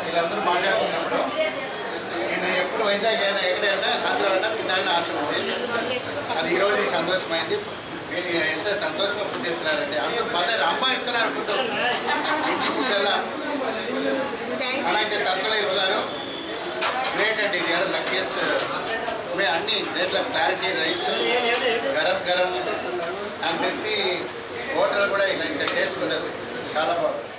వీళ్ళందరూ మాట్లాడుతున్నప్పుడు నేను ఎప్పుడు వైజాగ్ అయినా ఎక్కడైనా ఆంధ్రలో తినాలని ఆశ ఉంది. అది ఈరోజు సంతోషమైంది. మీరు ఎంత సంతోషంగా ఫుడ్ ఇస్తున్నారండి. అందరూ అమ్మ ఇస్తున్నారు ఫుడ్. ఇంటి ఫుడ్ అలా అలాగే తక్కువలో ఇస్తున్నారు. గ్రేట్ అండి. ఇది లక్కీయెస్ట్. అన్నీ దేంట్లో క్లారిటీ రైస్ గరం గరం నాకు తెలిసి హోటల్ కూడా ఇలా ఇంత టేస్ట్ ఉండదు. చాలా బాగుంది.